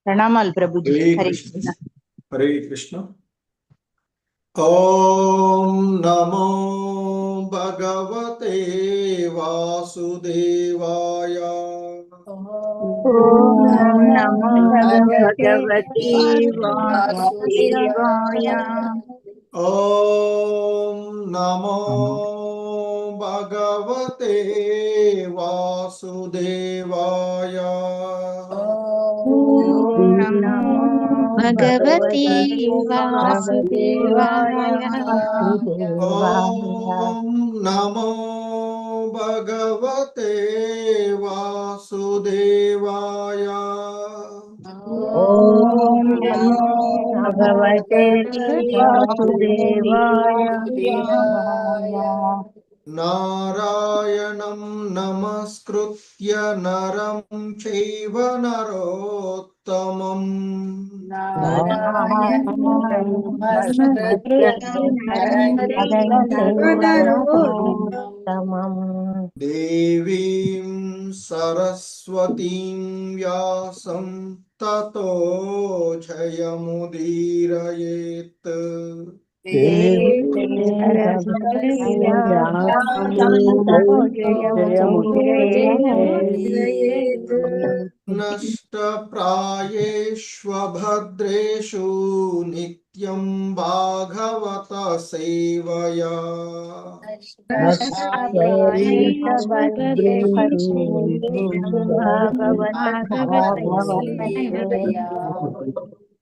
ప్రణామాలు ప్రభుజీ. హరే హరే కృష్ణ. కృష్ణ. హరే కృష్ణ. ఓం నమో భగవతే వాసుదేవాయ. ఓం నమో భగవతే వాసుదేవాయ. ఓం నమో భగవతే వాసుదేవాయ. ఓం నమో భగవతే వాసుదేవాయ. ఓం నమో భగవతే వాసుదేవాయ. ఓం నమో భగవతే వాసుదేవాయ. నారాయణం నమస్కృత్య నరం చైవ నరోత్తమం. దేవీం సరస్వతీం వ్యాసం తతో జయముదీరయేత్. నష్టప్రాయేష్వభద్రేషు నిత్యం భాగవత సేవయా.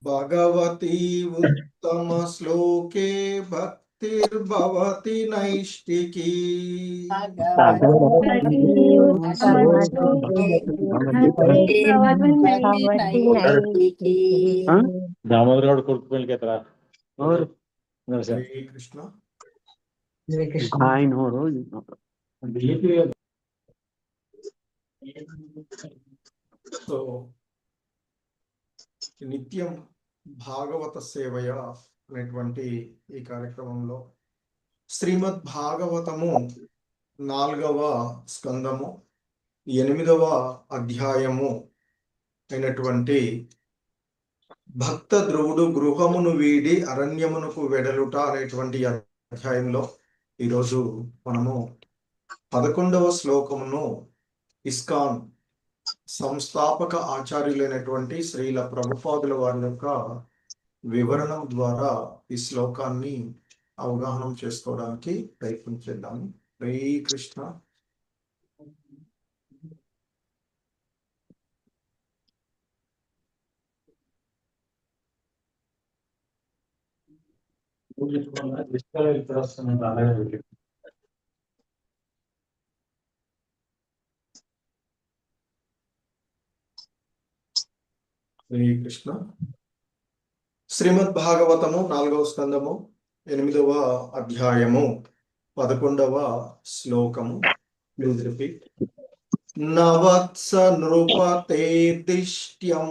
భగవతి ఉత్తమ శ్లోకే భక్తిర్భవతి నైష్టికీ. దామోదర్ గౌడ్ కొడుకు పెళ్ళికి ఎత్తరా కృష్ణ. సో నిత్యం భాగవత సేవయ అనేటువంటి ఈ కార్యక్రమంలో శ్రీమద్ భాగవతము 4వ స్కందము 8వ అధ్యాయము అయినటువంటి భక్త ధ్రువుడు గృహమును వీడి అరణ్యమునకు వెడలుట అనేటువంటి అధ్యాయంలో ఈరోజు మనము 11వ శ్లోకమును ఇస్కాన్ సంస్థాపక ఆచార్యులైనటువంటి శ్రీల ప్రభుపాదుల వారి యొక్క వివరణం ద్వారా ఈ శ్లోకాన్ని అవగాహన చేసుకోవడానికి ప్రయత్నం చేద్దాము. హరే కృష్ణ. హరే కృష్ణ. శ్రీమద్ భాగవతము 4వ స్కందము 8వ అధ్యాయము 11వ శ్లోకము. Please repeat. నవత్స నృపతే దిష్ట్యం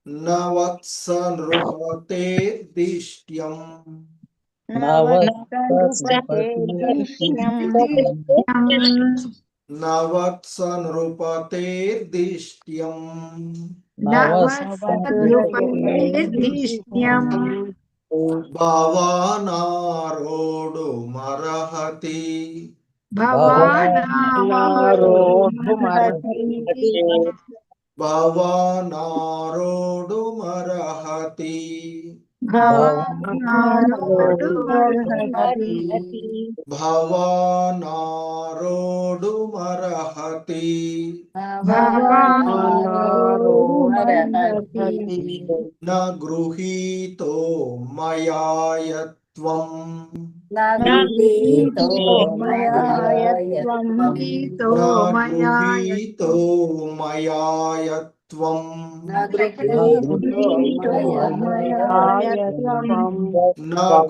నవత్స నృపతే దిష్ట్యం నవత్స నృపతే దిష్ట్యం భవానారోడు మరహతి భవానారోడు మరహతి భవానారోడు మరహతి న గృహీతో మయాయత్వం గృహీతో మయాయత్వం న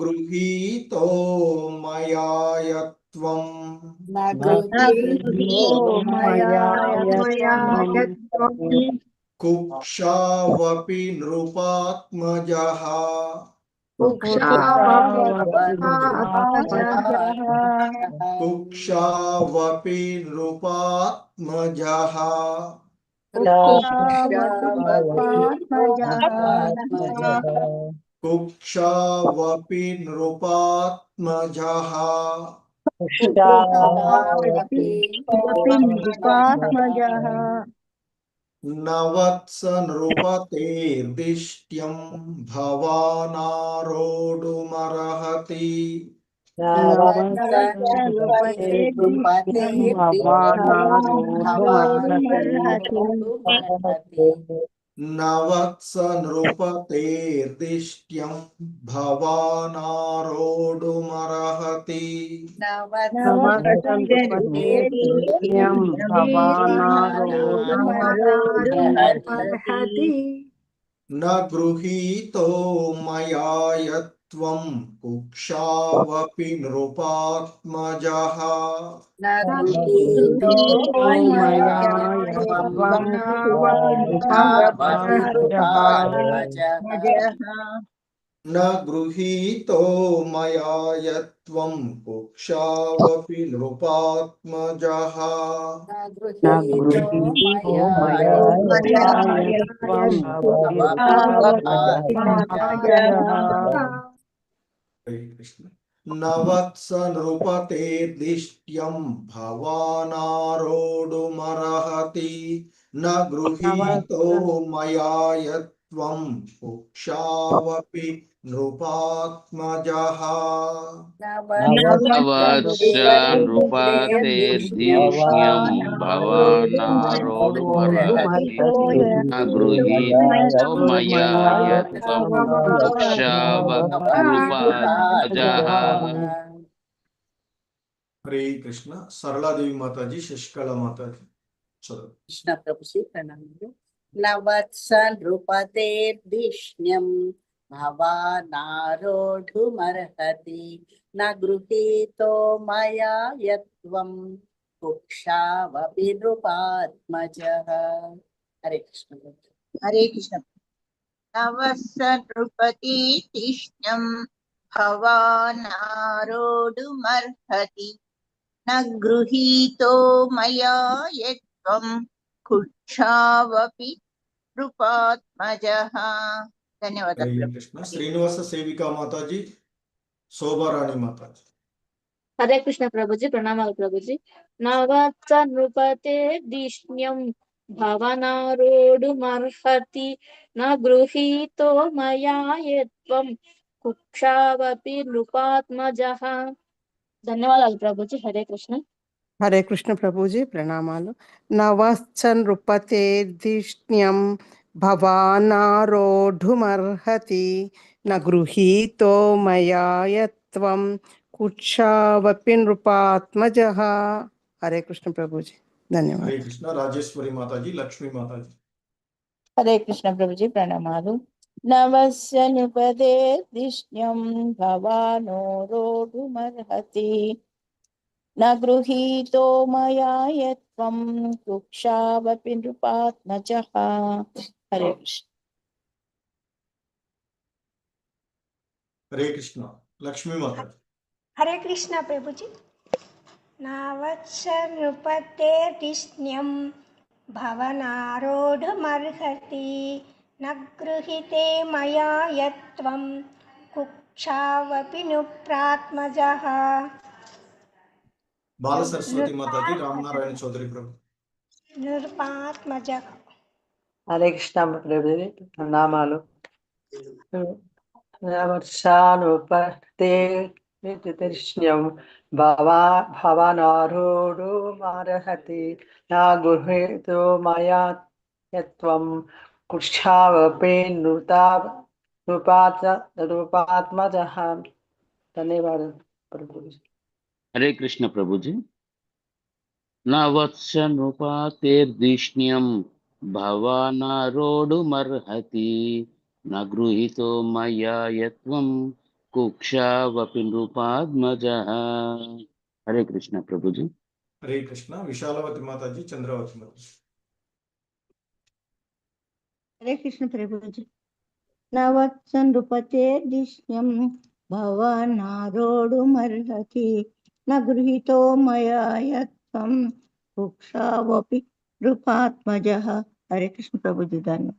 గృహీతో మయాయత్వం కుక్షావపి నృపాత్మజః कुक्षावपि नृपात्मजः कुक्षावपि नृपात्मजः न वत्स नृपतेर्दिष्ट्यं भवानारोढुमर्हति न वत्स नृपतेर्दिष्ट्यं भवानारोढुमर्हति न गृहीतो मया यत्त्वं कुक्षावपि नृपात्मजः न गृहीतो मया यत्त्वं कुक्षावपि नृपात्मजः हरे कृष्ण न वत्स नृपतेर्दिष्ट्यं भवानारोढुमर्हति न गृहीतो मया यत्त्वं कुक्षावपि नृपात्मजः नृपतेर्दिष्ण्यं भवानारोढुमर्हति न गृहीतो मया यत्त्वं कुक्षावपि नृपात्मजः। हरे कृष्ण सरला देवी माता जी, शशिकला माता जी, चलो। कृष्ण प्रभु जी प्रणाम। न वत्स नृपतेर्दिष्ण्यं भवानारोढुमर्हति न गृहीतो मया यत्त्वं कुक्षावपि नृपात्मजः। हरे कृष्ण प्रभु। हरे कृष्ण। नवस नृपति तिष्ण्यं भवानारोढुमर्हति न गृहीतो मया यत्त्वं कुक्षावपि नृपात्मजः। धन्यवाद। हरे कृष्ण श्रीनिवास सेविका माता जी, शोभा रानी माता जी। हरे कृष्ण प्रभुजी प्रणाम प्रभुजी। नवत्स नृपतेर्दिष्ण्यं भवनारोढुमर्हति न गृहीतो मया यत्त्वं कुक्षावपि नृपात्मजः। ధన్యవాదాలు ప్రభుజీ. హరే కృష్ణ. హరే కృష్ణ ప్రభుజీ ప్రణామాలు. నవశ్చ నృపతేర్దిష్ణ్యం భవానారోఢుమర్హతి న గృహీతో మయా యత్వం కుక్షావపి నృపాత్మజః. హరే కృష్ణ ప్రభుజీ हरे ధన్యవాదాలు. कृष्ण राजेश्वरी माता जी, लक्ष्मी माता जी। हरे कृष्ण प्रभुजी प्रणमालु। नवस्य नृपतेर्दिष्ण्यं भवानोरोढुमर्हति न गृहीतो मया यत्त्वं कुक्षावपि नृपात्मजः। हरे कृष्ण। हरे कृष्ण लक्ष्मी माता जी। हरे कृष्ण प्रभु जी। नावत्स नृपतेर्दिष्ण्यं भवनारोढुमर्हति न गृहीते मया यत्त्वं कुक्षावपि नृपात्मजः। बाल सरस्वती माता जी, रामनारायण चौधरी प्रभु। नृपात्मजः। हरे कृष्ण प्रभु नामालु वर्षानुपतेर्दिष्ण्यं भवानारोढुमर्हति न गृहीतो मया यत्त्वं कुक्षावपि नृपात्मजः। धन्यवाद प्रभु। हरे कृष्ण प्रभुजी। न वत्स नृपतेर्दिष्ण्यं भवानारोढुमर्हति न गृहीतो मया यत्त्वं कुक्षावपि नृपात्मजः। हरे कृष्ण प्रभुजी। हरे कृष्ण विशालवती माता जी, चंद्रावती माता जी। हरे कृष्ण प्रभु जी। न वत्स नृपतेर्दिश्यं भवानारोढुमर्हति न गृहीतो मया यत्त्वं कुक्षावपि नृपात्मजः। हरे कृष्ण प्रभु जी धन्यवाद।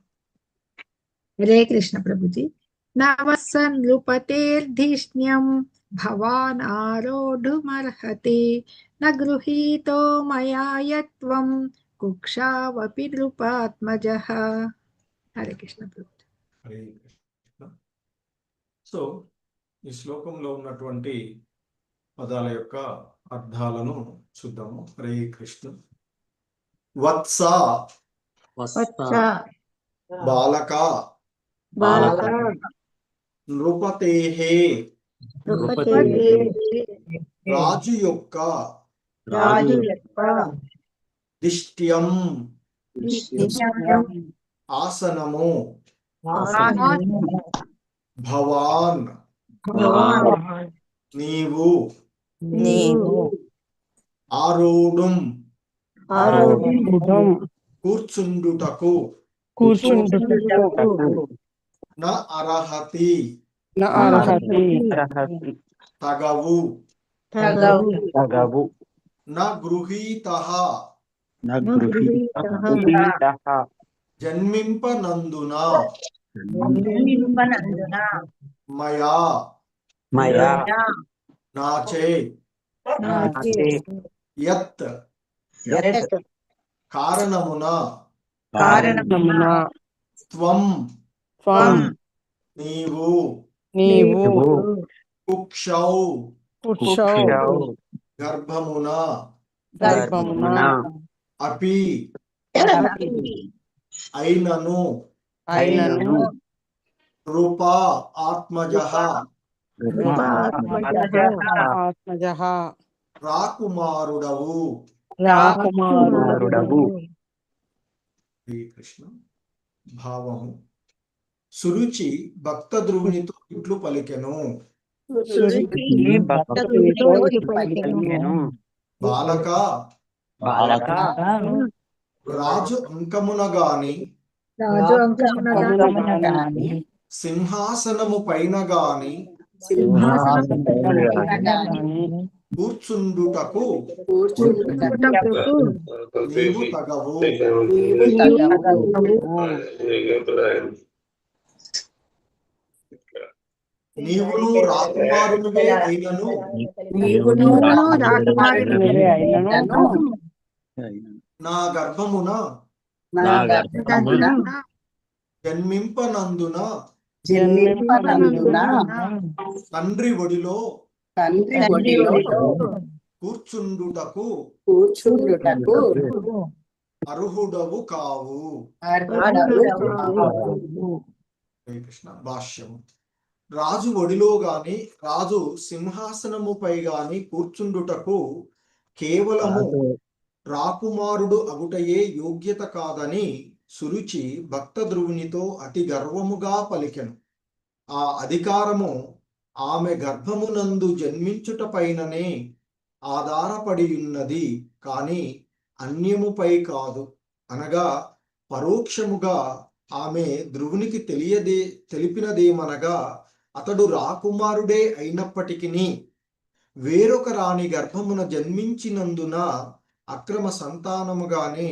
हरे कृष्ण प्रभु जी। नवसन् नृपतेर्धिष्ण्यं भवान् आरोढुमर्हति न गृहीतो मया यत्त्वं कुक्षावपि नृपात्मजः। हरे कृष्ण प्रभु। హరే కృష్ణ. సో ఈ శ్లోకంలో ఉన్నటువంటి పదాల యొక్క అర్థాలను చూద్దాము. హరే కృష్ణ. వత్స బాలక నృపతేహే రాజు యొక్క దిష్ట్యం ఆసనము భవాన్ నీవు ఆరూఢం కూర్చుండుటకు న అర్హతి తగవు న గృహీతః జన్మింపనందున మయా నాచే యత్ కారణమున త్వం నీవు కుక్షౌ గర్భమున అపి అయినను రూపా ఆత్మజః రాకుమారుడవు. శ్రీకృష్ణ. భావము. సురుచి భక్త ధ్రువునితో ఇట్లు పలికెను. బాలక రాజు అంకమున గాని సింహాసనము పైన గాని కూర్చుండుటకు నీవు తగవు. నీవును రాకుమారునివే అయినను నా గర్భమున జన్మింపనందున తండ్రి ఒడిలో కూర్చుండుటకు అర్హుడవు కావు. కృష్ణ. భాష్యము. రాజు ఒడిలో గాని రాజు సింహాసనముపై గాని కూర్చుండుటకు కేవలము రాకుమారుడు అగుటయే యోగ్యత కాదని సురుచి భక్త ధ్రువునితో అతి గర్వముగా పలికెను. ఆ అధికారము ఆమె గర్భమునందు జన్మించుట పైననే ఆధారపడి ఉన్నది, కాని అన్యముపై కాదు. అనగా పరోక్షముగా ఆమె ధ్రువునికి తెలిపినదేమనగా అతడు రాకుమారుడే అయినప్పటికీ వేరొక రాణి గర్భమున జన్మించినందున అక్రమ సంతానముగానే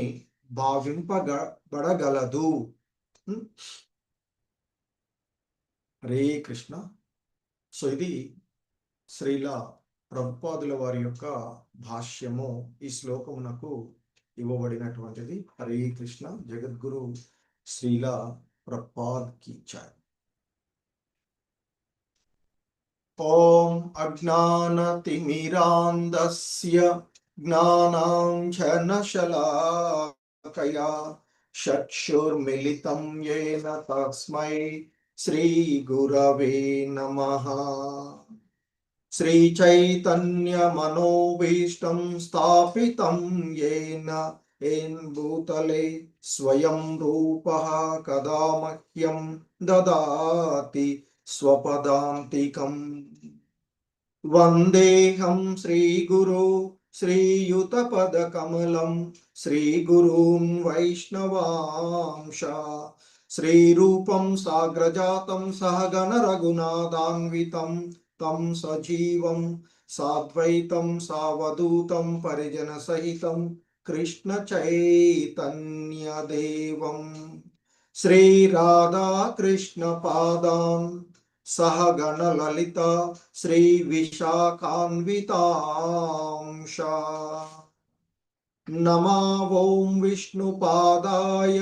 భావింపబడగలదు. హరే కృష్ణ. సో ఇది శ్రీల ప్రభుపాదుల వారి యొక్క భాష్యము ఈ శ్లోకమునకు ఇవ్వబడినటువంటిది. హరే కృష్ణ. జగద్గురు శ్రీల ప్రభుపాద్ కీ జై. ఓం అజ్ఞానతిమిరాంధస్య జ్ఞానాంజనశలాకయా చక్షుర్మిలితం యేన తస్మై శ్రీ గురవే నమః. శ్రీచైతన్య మనోభీష్టం స్థాపితం యేన భూతలే స్వయం రూపః కదా మహ్యం దదాతి స్వపదాంతికం. వందేహం శ్రీగురు శ్రీయుతపదకమలం శ్రీగురూన్ వైష్ణవాంశ శ్రీరూపం సాగ్రజాతం సహగణ రఘునాథాన్వితం తం సజీవం సాద్వైతం సావధూతం పరిజన సహితం కృష్ణ చైతన్యదేవం శ్రీ రాధా కృష్ణ పాదాన్ సహగణ లలిత శ్రీ విశాఖాన్వితాంశ నమో ఓం విష్ణుపాదాయ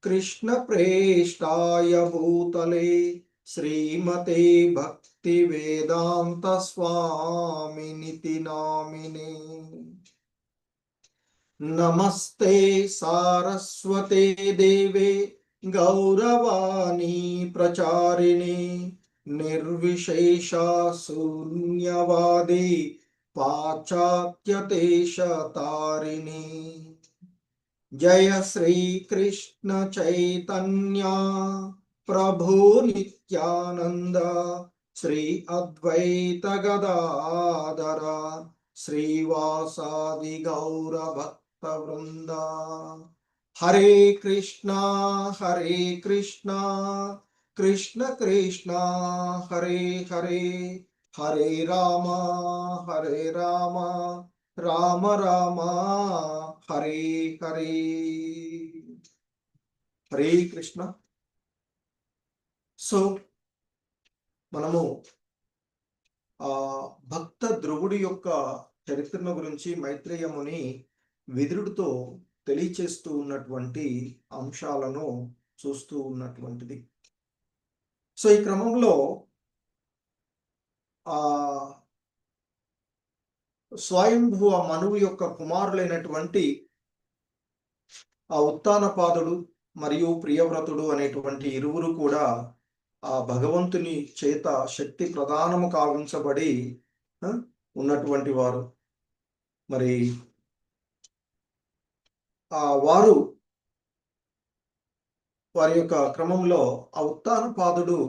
కృష్ణ ప్రేష్టాయ భూతలే శ్రీమతే భక్తి వేదాంత స్వామినితి నామినే నమస్తే సారస్వతే దేవే గౌరవాణి ప్రచారిణి నిర్విశేష శూన్యవాది పాశ్చాత్యదేశతారిణి జయ శ్రీ కృష్ణ చైతన్య ప్రభు నిత్యానంద శ్రీ అద్వైత గదాధర శ్రీవాసాది గౌర భక్త వృంద హరే కృష్ణ కృష్ణ కృష్ణ హరే హరే హరే రామ రామ రామ హరే హరే. హరే కృష్ణ. సో మనము భక్త ధ్రువుడి యొక్క చరిత్రను గురించి మైత్రేయ ముని విదురుడితో తెలియచేస్తూ ఉన్నటువంటి అంశాలను చూస్తూ ఉన్నటువంటిది. సో ఈ క్రమంలో స్వయంభువ మనువు యొక్క కుమారులైనటువంటి ఆ ఉత్తానపాదుడు మరియు ప్రియవ్రతుడు అనేటువంటి ఇరువురు కూడా ఆ భగవంతుని చేత శక్తి ప్రదానము కావించబడి ఉన్నటువంటి వారు. మరి వారి యొక్క క్రమంలో ఆ ఉత్తానపాదుడు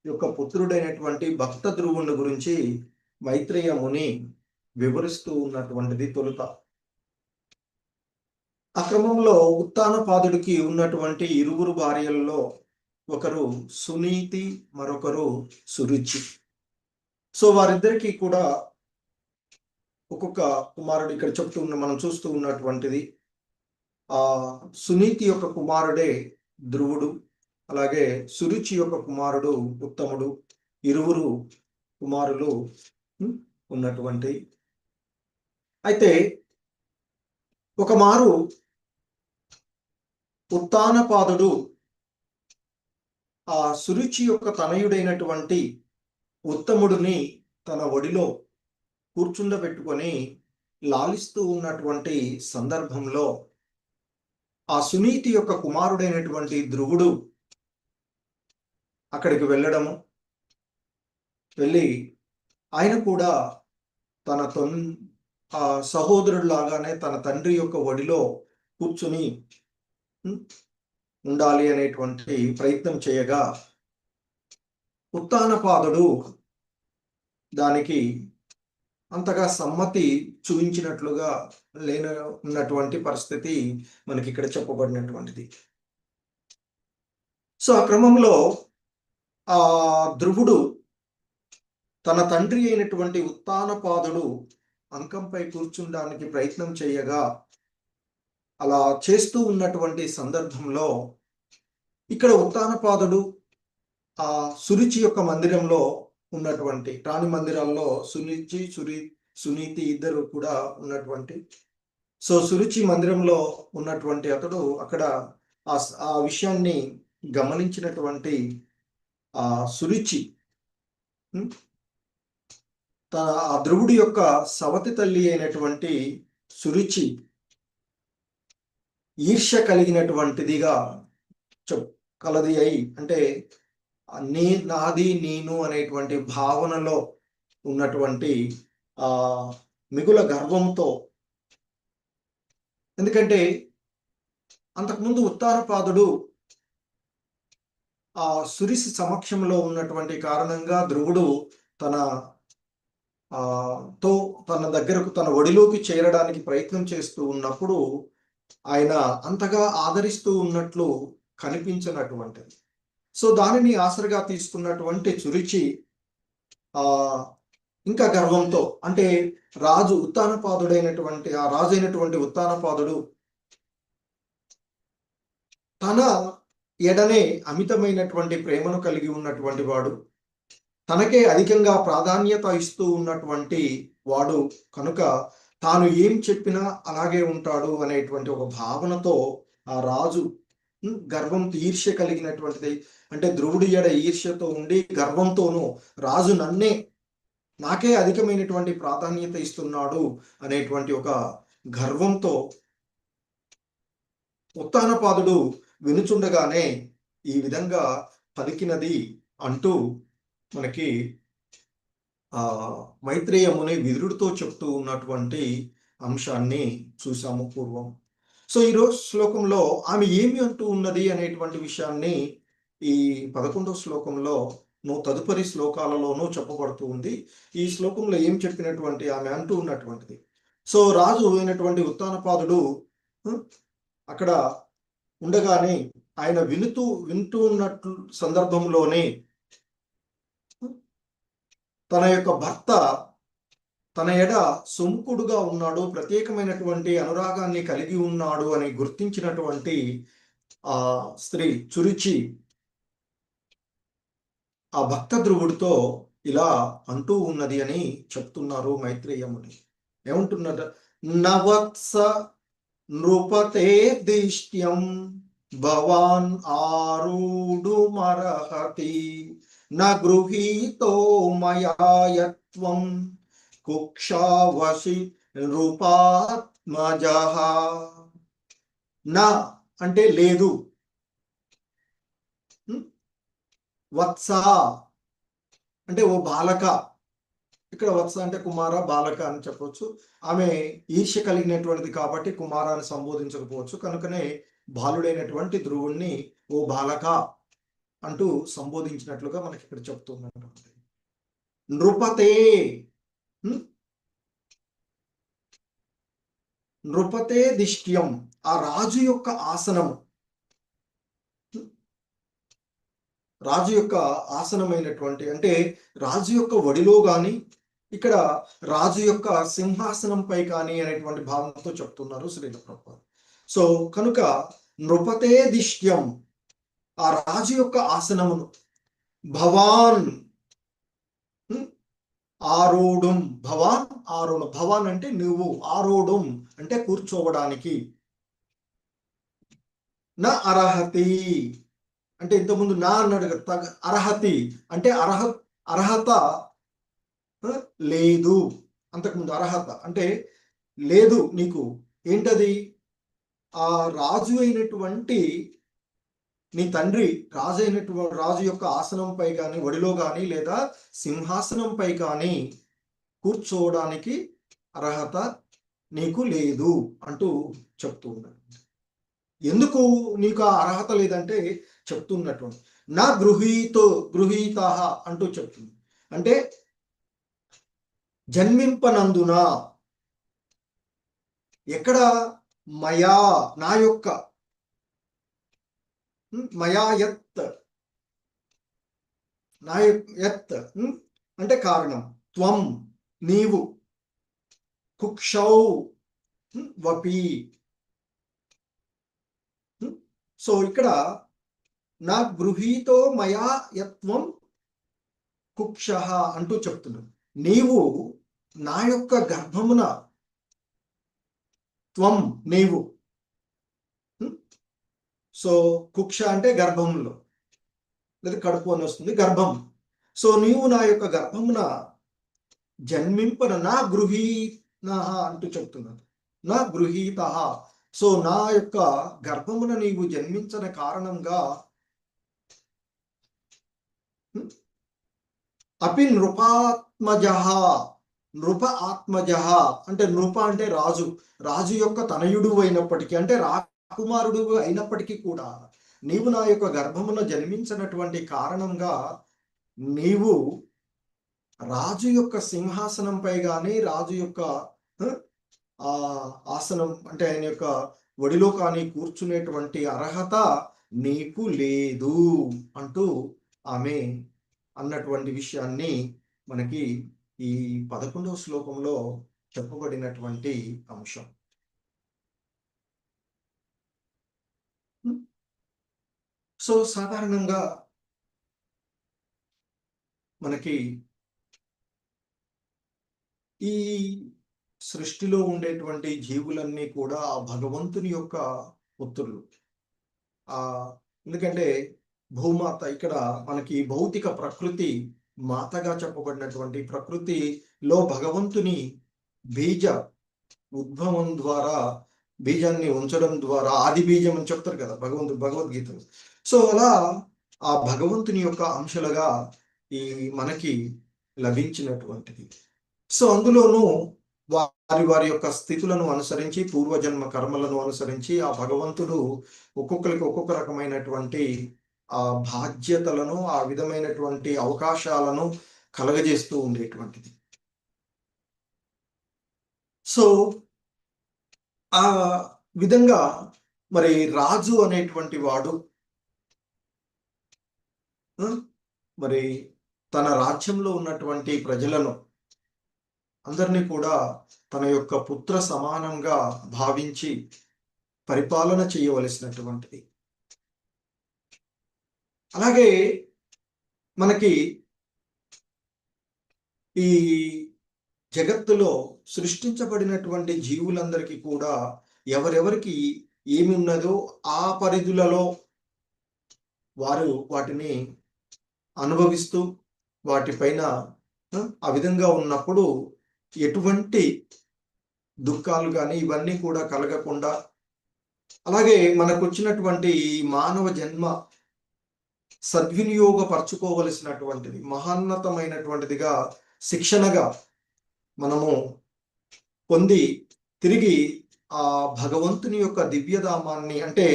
యొక్క పుత్రుడైనటువంటి భక్త ధ్రువుని గురించి మైత్రేయ ముని వివరిస్తూ ఉన్నటువంటిది తొలుత. ఆ క్రమంలో ఉత్తానపాదుడికి ఉన్నటువంటి ఇరువురు భార్యల్లో ఒకరు సునీతి, మరొకరు సురుచి. సో వారిద్దరికీ కూడా ఒక్కొక్క కుమారుడు ఇక్కడ మనం చూస్తూ ఉన్నటువంటిది. ఆ సునీతి యొక్క కుమారుడే ధ్రువుడు, అలాగే సురుచి యొక్క కుమారుడు ఉత్తముడు. ఇరువురు కుమారులు ఉన్నటువంటి. అయితే ఒక మారు ఉత్తానపాదుడు ఆ సురుచి యొక్క తనయుడైనటువంటి ఉత్తముడిని తన ఒడిలో కూర్చుండబెట్టుకొని లాలిస్తూ ఉన్నటువంటి సందర్భంలో ఆ సునీతి యొక్క కుమారుడైనటువంటి ధ్రువుడు అక్కడికి వెళ్ళి ఆయన కూడా తన సహోదరుడిలాగానే తన తండ్రి యొక్క ఒడిలో కూర్చుని ఉండాలి అనేటువంటి ప్రయత్నం చేయగా ఉత్తానపాదుడు దానికి అంతగా సమ్మతి చూపించినట్లుగా ఉన్నటువంటి పరిస్థితి మనకి ఇక్కడ చెప్పబడినటువంటిది. సో ఆ క్రమంలో ఆ ధ్రువుడు తన తండ్రి అయినటువంటి ఉత్తానపాదుడు అంకంపై కూర్చుండడానికి ప్రయత్నం చేయగా అలా చేస్తూ ఉన్నటువంటి సందర్భంలో ఇక్కడ ఉత్తానపాదుడు ఆ సురుచి యొక్క మందిరంలో ఉన్నటువంటి రాణి మందిరాల్లో సునీతి ఇద్దరు కూడా ఉన్నటువంటి. సో సురుచి మందిరంలో ఉన్నటువంటి అతడు అక్కడ ఆ విషయాన్ని గమనించినటువంటి ఆ సురుచి ఆ ధ్రువుడి యొక్క సవతి తల్లి అయినటువంటి సురుచి ఈర్ష్య కలిగినటువంటిదిగా కలది అయి, అంటే నాది నేను అనేటువంటి భావనలో ఉన్నటువంటి ఆ మిగుల గర్వంతో. ఎందుకంటే అంతకుముందు ఉత్తానపాదుడు ఆ సురిసి సమక్షంలో ఉన్నటువంటి కారణంగా ధ్రువుడు తన దగ్గరకు తన ఒడిలోకి చేరడానికి ప్రయత్నం చేస్తూ ఉన్నప్పుడు ఆయన అంతగా ఆదరిస్తూ ఉన్నట్లు కనిపించినటువంటిది. సో దానిని ఆసరిగా తీసుకున్నటువంటి చురిచి ఇంకా గర్వంతో, అంటే రాజు ఉత్తానపాదుడైనటువంటి ఆ రాజు అయినటువంటి ఉత్తానపాదుడు తన ఎడనే అమితమైనటువంటి ప్రేమను కలిగి ఉన్నటువంటి వాడు, తనకే అధికంగా ప్రాధాన్యత ఇస్తూ ఉన్నటువంటి వాడు కనుక తాను ఏం చెప్పినా అలాగే ఉంటాడు అనేటువంటి ఒక భావనతో ఆ రాజు గర్వంతో, ఈర్ష్య కలిగినటువంటిది, అంటే ధ్రువుడి ఎడ ఈర్ష్యతో ఉండి గర్వంతోనూ రాజు నాకే అధికమైనటువంటి ప్రాధాన్యత ఇస్తున్నాడు అనేటువంటి ఒక గర్వంతో ఉత్తానపాదుడు వినుచుండగానే ఈ విధంగా పలికినది అంటూ మనకి మైత్రేయ ముని విదురుడితో చెప్తూ ఉన్నటువంటి అంశాన్ని చూసాము పూర్వం. సో ఈరోజు శ్లోకంలో ఆమె ఏమి అంటూ ఉన్నది అనేటువంటి విషయాన్ని ఈ 11వ శ్లోకంలో తదుపరి శ్లోకాలలోనూ చెప్పబడుతూ ఉంది. ఈ శ్లోకంలో ఏం చెప్పినటువంటి ఆమె అంటూ ఉన్నటువంటిది. సో రాజు అయినటువంటి ఉత్తానపాదుడు అక్కడ ఉండగానే ఆయన వింటూ ఉన్నట్లు సందర్భంలోనే తన యొక్క భర్త తన ఎడ సుముఖుడుగా ఉన్నాడు, ప్రత్యేకమైనటువంటి అనురాగాన్ని కలిగి ఉన్నాడు అని గుర్తించినటువంటి ఆ స్త్రీ చురిచి ఆ భక్త ధ్రువుడితో ఇలా అంటూ ఉన్నది అని చెప్తున్నారు మైత్రేయ ముని. ఏమంటున్నారు? నవత్స నృపతే దిష్ట్యం భవాన్ ఆరుడు మరహతి న గృహీతో మయాయత్వం కుక్షావసి నృపాత్మజః. నా అంటే లేదు, వత్స అంటే ఓ బాలక, ఇక్కడ వత్స అంటే కుమార, బాలక అని చెప్పవచ్చు. ఆమె ఈర్ష్య కలిగినటువంటిది కాబట్టి కుమారాన్ని సంబోధించకపోవచ్చు, కనుకనే బాలుడైనటువంటి ధ్రువుణ్ణి ఓ బాలక అంటూ సంబోధించినట్లుగా మనకి ఇక్కడ చెప్తున్నటువంటి నృపతే, నృపతే దిష్ట్యం, ఆ రాజు యొక్క ఆసనము, రాజు యొక్క ఆసనమైనటువంటి, అంటే రాజు యొక్క వడిలో గాని ఇక్కడ రాజు యొక్క సింహాసనంపై కానీ అనేటువంటి భావంతో చెప్తున్నారు శ్రీల ప్రభుపాద. సో కనుక నృపతే దిష్ట్యం, ఆ రాజు యొక్క ఆసనమును, భవాన్ ఆరూఢం, భవాన్ ఆరూఢం, భవాన్ అంటే నువ్వు, ఆరూఢం అంటే కూర్చోవడానికి, నా అర్హతి అంటే ఇంతకుముందు నా అన్నాడు కదా, అర్హతి అంటే అర్హత లేదు, అంతకుముందు అర్హత అంటే లేదు నీకు. ఏంటది? ఆ రాజు అయినటువంటి నీ తండ్రి రాజు యొక్క ఆసనంపై కానీ, వడిలో కానీ లేదా సింహాసనంపై కానీ కూర్చోవడానికి అర్హత నీకు లేదు అంటూ చెప్తూ ఉన్నాడు. ఎందుకు నీకు ఆ అర్హత లేదంటే చెప్తున్నటువంటి నా గృహీత అంటూ చెప్తుంది. అంటే జన్మింపనందున, ఎక్కడ మయా నా యొక్క, మయాయత్ నా యత్ అంటే కారణం, త్వం నీవు, కుక్షౌ వపి. సో ఇక్కడ నా గృహీతో మయా యత్వం కుక్ష అంటూ చెప్తున్నాడు. నీవు నా యొక్క గర్భమున, త్వం నీవు, సో కుక్ష అంటే గర్భంలో లేదా కడుపు అని వస్తుంది, గర్భం. సో నీవు నా యొక్క గర్భమున జన్మింపన, నా గృహీత అంటూ చెప్తున్నాడు, నా గృహీత. సో నా యొక్క గర్భమున నీవు జన్మించిన కారణంగా అపి నృపాత్మజ, నృప ఆత్మజ అంటే నృప అంటే రాజు యొక్క తనయుడు అయినప్పటికీ, అంటే రాకుమారుడు అయినప్పటికీ కూడా నీవు నా యొక్క గర్భమున జన్మించినటువంటి కారణంగా నీవు రాజు యొక్క సింహాసనంపై కానీ, రాజు యొక్క ఆసనం అంటే ఆయన యొక్క ఒడిలో కానీ కూర్చునేటువంటి అర్హత నీకు లేదు అంటూ ఆమె అన్నటువంటి విషయాన్ని మనకి ఈ 11వ శ్లోకంలో చెప్పబడినటువంటి అంశం. సో సాధారణంగా మనకి ఈ సృష్టిలో ఉండేటువంటి జీవులన్నీ కూడా ఆ భగవంతుని యొక్క పుత్రులు. ఎందుకంటే భూమాత ఇక్కడ మనకి భౌతిక ప్రకృతి మాతగా చెప్పబడినటువంటి ప్రకృతిలో భగవంతుని బీజ ఉద్భవం ద్వారా, బీజాన్ని ఉంచడం ద్వారా, ఆది బీజం అని చెప్తారు కదా భగవద్గీతలో. సో అలా ఆ భగవంతుని యొక్క అంశాలుగా ఈ మనకి లభించినటువంటిది. సో అందులోనూ వారి వారి యొక్క స్థితులను అనుసరించి, పూర్వజన్మ కర్మలను అనుసరించి ఆ భగవంతుడు ఒక్కొక్కరికి ఒక్కొక్క రకమైనటువంటి ఆ బాధ్యతలను, ఆ విధమైనటువంటి అవకాశాలను కలగజేస్తూ ఉండేటువంటిది. సో ఆ విధంగా మరి రాజు అనేటువంటి వాడు మరి తన రాజ్యంలో ఉన్నటువంటి ప్రజలను అందరినీ కూడా తన యొక్క పుత్ర సమానంగా భావించి పరిపాలన చేయవలసినటువంటిది. అలాగే మనకి ఈ జగత్తులో సృష్టించబడినటువంటి జీవులందరికీ కూడా ఎవరెవరికి ఏమి ఉన్నదో ఆ పరిధులలో వారు వాటిని అనుభవిస్తూ వాటిపైన ఆ విధంగా ఉన్నప్పుడు ఎటువంటి దుఃఖాలు కానీ ఇవన్నీ కూడా కలగకుండా, అలాగే మనకు వచ్చినటువంటి మానవ జన్మ సద్వినియోగపరచుకోవలసినటువంటిది, మహోన్నతమైనటువంటిదిగా శిక్షణగా మనము పొంది తిరిగి ఆ భగవంతుని యొక్క దివ్యధామాన్ని, అంటే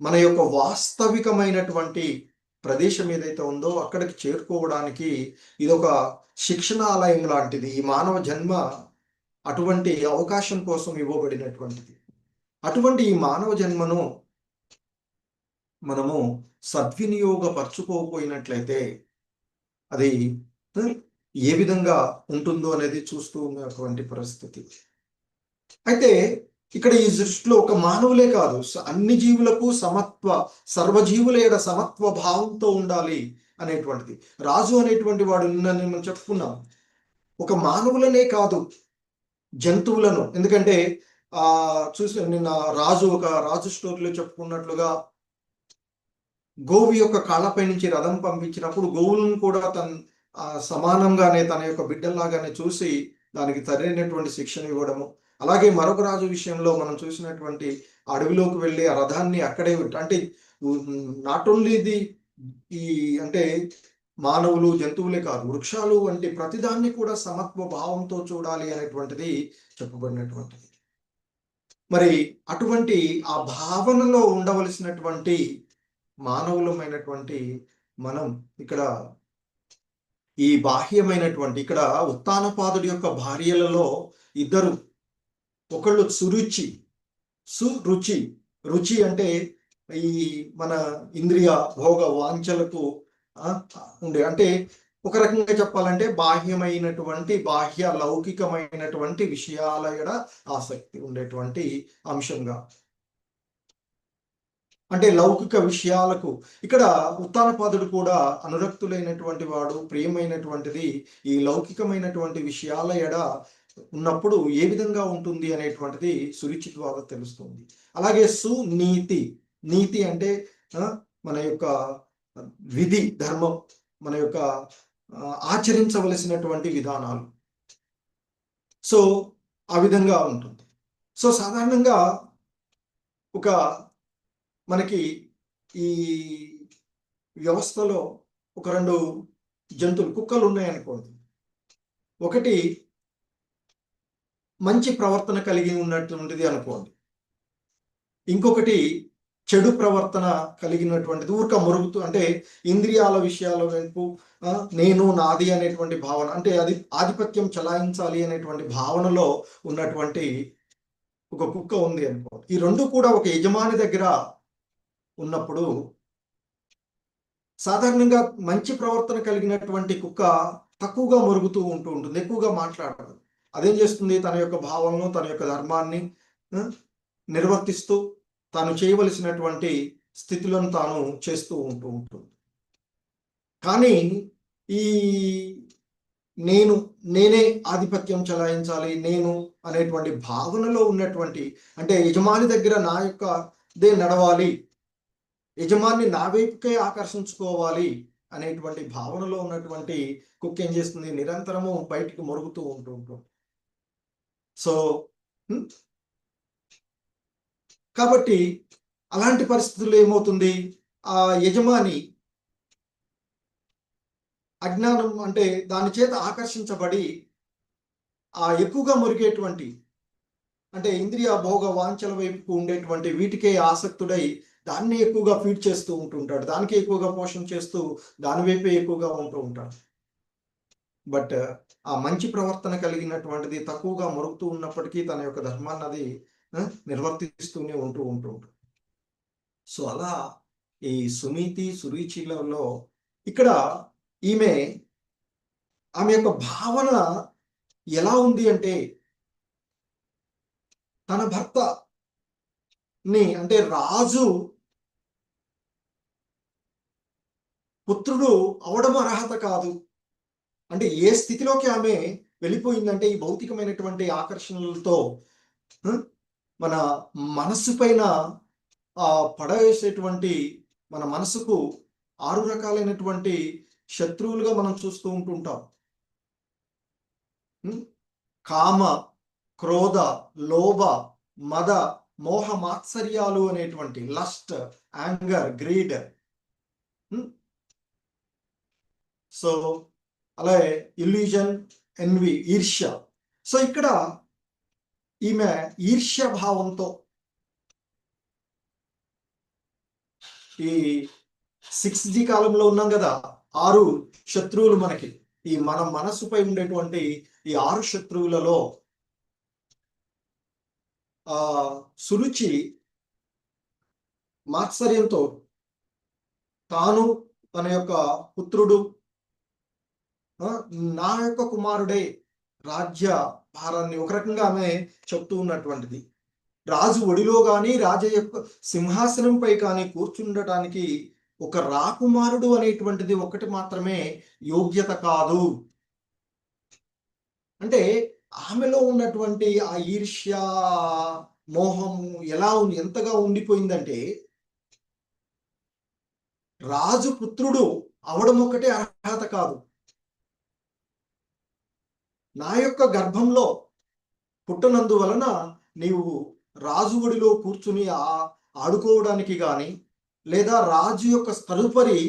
మన యొక్క వాస్తవికమైనటువంటి ప్రదేశం ఏదైతే ఉందో అక్కడికి చేరుకోవడానికి ఇదొక శిక్షణాలయం లాంటిది. ఈ మానవ జన్మ అటువంటి అవకాశం కోసం ఇవ్వబడినటువంటిది. అటువంటి ఈ మానవ జన్మను మనము సద్వినియోగపరచుకోకపోయినట్లయితే అది ఏ విధంగా ఉంటుందో అనేది చూస్తూ ఉన్నటువంటి పరిస్థితి. అయితే ఇక్కడ ఈ దృష్టిలో ఒక మానవులే కాదు, అన్ని జీవులకు సర్వజీవుల యొక్క సమత్వ భావంతో ఉండాలి అనేటువంటిది. రాజు అనేటువంటి వాడు నిన్న మనం చెప్పుకున్నాం, ఒక మానవులనే కాదు జంతువులను. ఎందుకంటే చూసిన నిన్న ఒక రాజు స్టోరీలో చెప్పుకున్నట్లుగా గోవు యొక్క కాళ్ళపై నుంచి రథం పంపించినప్పుడు గోవులను కూడా సమానంగానే తన యొక్క బిడ్డల్లాగానే చూసి దానికి సరైనటువంటి శిక్షణ ఇవ్వడము. అలాగే మరొక రాజు విషయంలో మనం చూసినటువంటి అడవిలోకి వెళ్ళి ఆ రథాన్ని అక్కడే, అంటే నాట్ ఓన్లీ అంటే మానవులు జంతువులే కాదు, వృక్షాలు వంటి ప్రతిదాన్ని కూడా సమత్వ భావంతో చూడాలి అనేటువంటిది చెప్పబడినటువంటిది. మరి అటువంటి ఆ భావనలో ఉండవలసినటువంటి మానవులమైనటువంటి మనం ఇక్కడ ఈ బాహ్యమైనటువంటి, ఇక్కడ ఉత్తానపాదుడి యొక్క భార్యలలో ఇద్దరు, ఒకళ్ళు సురుచి రుచి అంటే ఈ మన ఇంద్రియ భోగ వాంఛలకు ఉండే, అంటే ఒక రకంగా చెప్పాలంటే బాహ్యమైనటువంటి బాహ్య లౌకికమైనటువంటి విషయాల ఎడ ఆసక్తి ఉండేటువంటి అంశంగా, అంటే లౌకిక విషయాలకు ఇక్కడ ఉత్తానపాదుడు కూడా అనురక్తులైనటువంటి వాడు, ప్రియమైనటువంటిది ఈ లౌకికమైనటువంటి విషయాల ఎడ ఉన్నప్పుడు ఏ విధంగా ఉంటుంది అనేటువంటిది సురుచి ద్వారా తెలుస్తుంది. అలాగే నీతి అంటే మన యొక్క విధి ధర్మం, మన యొక్క ఆచరించవలసినటువంటి విధానాలు. సో ఆ విధంగా ఉంటుంది. సో సాధారణంగా ఒక మనకి ఈ వ్యవస్థలో ఒక రెండు జంతువులు, కుక్కలు ఉన్నాయనుకోండి. ఒకటి మంచి ప్రవర్తన కలిగి ఉన్నటువంటిది అనుకోండి, ఇంకొకటి చెడు ప్రవర్తన కలిగినటువంటిది, ఊరిక మురుగుతూ, అంటే ఇంద్రియాల విషయాల వైపు నేను నాది అనేటువంటి భావన, అంటే అది ఆధిపత్యం చలాయించాలి అనేటువంటి భావనలో ఉన్నటువంటి ఒక కుక్క ఉంది అనుకోండి. ఈ రెండు కూడా ఒక యజమాని దగ్గర ఉన్నప్పుడు సాధారణంగా మంచి ప్రవర్తన కలిగినటువంటి కుక్క తక్కువగా మొరుగుతూ ఉంటుంది, ఎక్కువగా మాట్లాడదు. అదేం చేస్తుంది, తన యొక్క భావనను, తన యొక్క ధర్మాన్ని నిర్వర్తిస్తూ తాను చేయవలసినటువంటి స్థితులను తాను చేస్తూ ఉంటుంది. కానీ ఈ నేనే ఆధిపత్యం చలాయించాలి, నేను అనేటువంటి భావనలో ఉన్నటువంటి, అంటే యజమాని దగ్గర నా యొక్క దే నడవాలి, యజమాని నా వైపుకే ఆకర్షించుకోవాలి అనేటువంటి భావనలో ఉన్నటువంటి కుక్క ఏం చేస్తుంది, నిరంతరము బయటికి మొరుగుతూ ఉంటుంది. సో కాబట్టి అలాంటి పరిస్థితుల్లో ఏమవుతుంది, ఆ యజమాని అజ్ఞానం అంటే దాని చేత ఆకర్షించబడి ఆ ఎక్కువగా మురిగేటువంటి, అంటే ఇంద్రియ భోగ వాంఛల వైపుకు ఉండేటువంటి వీటికే ఆసక్తుడై దాన్ని ఎక్కువగా ఫీడ్ చేస్తూ ఉంటుంటాడు, దానికి ఎక్కువగా పోషణ చేస్తూ దాని వైపే ఎక్కువగా ఉంటూ ఉంటాడు. బట్ ఆ మంచి ప్రవర్తన కలిగినటువంటిది తక్కువగా మొరుగుతూ ఉన్నప్పటికీ తన యొక్క ధర్మాన్ని అది నిర్వర్తిస్తూనే ఉంటుంది. సో అలా ఈ సునీతి సురుచిలలో ఇక్కడ ఆమె యొక్క భావన ఎలా ఉంది అంటే, తన భర్తని అంటే రాజు పుత్రుడు అవడం అర్హత కాదు. అంటే ఏ స్థితిలోకి ఆమె వెళ్ళిపోయిందంటే, ఈ భౌతికమైనటువంటి ఆకర్షణలతో మన మనస్సు పైన పడవేసేటువంటి, మన మనసుకు 6 రకాలైనటువంటి శత్రువులుగా మనం చూస్తూ ఉంటుంటాం. కామ, క్రోధ, లోభ, మద, మోహ మాత్సర్యాలు అనేటువంటి లస్ట్, యాంగర్, గ్రీడ్. సో అలాగే ఇల్యూజన్, ఎన్వి, ఈర్ష్య. సో ఇక్కడ ఈమె ఈర్ష్య భావంతో ఈ 6G కాలంలో ఉన్నాం కదా, 6 శత్రువులు మనకి, ఈ మన మనస్సుపై ఉండేటువంటి ఈ 6 శత్రువులలో సురుచి మాత్సర్యంతో తాను, తన యొక్క పుత్రుడు, నా యొక్క కుమారుడే రాజ్య భారాన్ని ఒక రకంగా ఆమె చెప్తూ ఉన్నటువంటిది. రాజు ఒడిలో కానీ రాజు యొక్క సింహాసనంపై కానీ కూర్చుండటానికి ఒక రాకుమారుడు అనేటువంటిది ఒకటి మాత్రమే యోగ్యత కాదు. అంటే ఆమెలో ఉన్నటువంటి ఆ ఈర్ష్య, మోహం ఎంతగా ఉండిపోయిందంటే, రాజు పుత్రుడు అవడం ఒకటే అర్హత కాదు, నా యొక్క గర్భంలో పుట్టనందువలన నీవు రాజు ఒడిలో కూర్చుని ఆడుకోవడానికి కానీ, లేదా రాజు యొక్క తదుపరి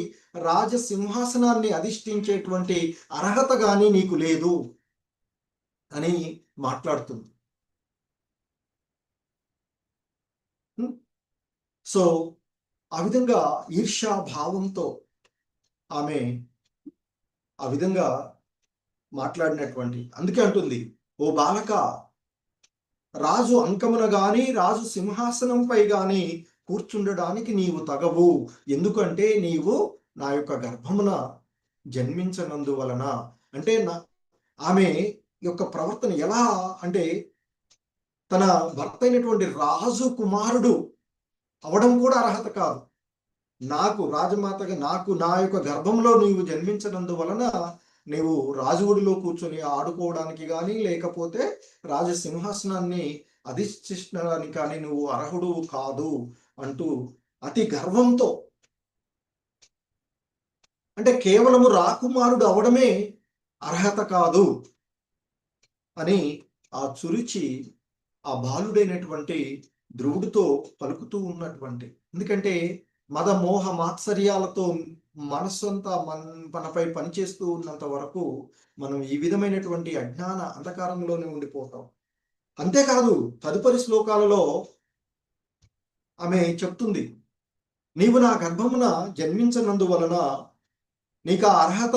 రాజసింహాసనాన్ని అధిష్ఠించేటువంటి అర్హత కానీ నీకు లేదు అని మాట్లాడుతుంది. సో ఆ విధంగా ఈర్ష్యా భావంతో ఆమె ఆ విధంగా మాట్లాడినటువంటి, అందుకే అంటుంది, ఓ బాలక, రాజు అంకమున గాని రాజు సింహాసనంపై గాని కూర్చుండడానికి నీవు తగవు, ఎందుకంటే నీవు నా యొక్క గర్భమున జన్మించనందువలన. అంటే ఆమె యొక్క ప్రవర్తన ఎలా అంటే, తన భర్త అయినటువంటి రాజు కుమారుడు అవడం కూడా అర్హత కాదు, నాకు రాజమాతగా నా యొక్క గర్భంలో నీవు జన్మించనందువలన నీవు రాజుగుడిలో కూర్చొని ఆడుకోవడానికి కానీ, లేకపోతే రాజసింహాసనాన్ని అధిష్ఠించడానికి కానీ నువ్వు అర్హుడు కాదు అంటూ అతి గర్వంతో, అంటే కేవలము రాకుమారుడు అవడమే అర్హత కాదు అని ఆ చురుచి ఆ బాలుడైనటువంటి ధ్రువుడితో పలుకుతూ ఉన్నటువంటి, ఎందుకంటే మద మోహ మాత్సర్యాలతో మనస్సంతా మనపై పనిచేస్తూ ఉన్నంత వరకు మనం ఈ విధమైనటువంటి అజ్ఞాన అంధకారంలోనే ఉండిపోతాం. అంతేకాదు తదుపరి శ్లోకాలలో ఆమె చెప్తుంది, నీవు నా గర్భమున జన్మించనందువలన నీకు ఆ అర్హత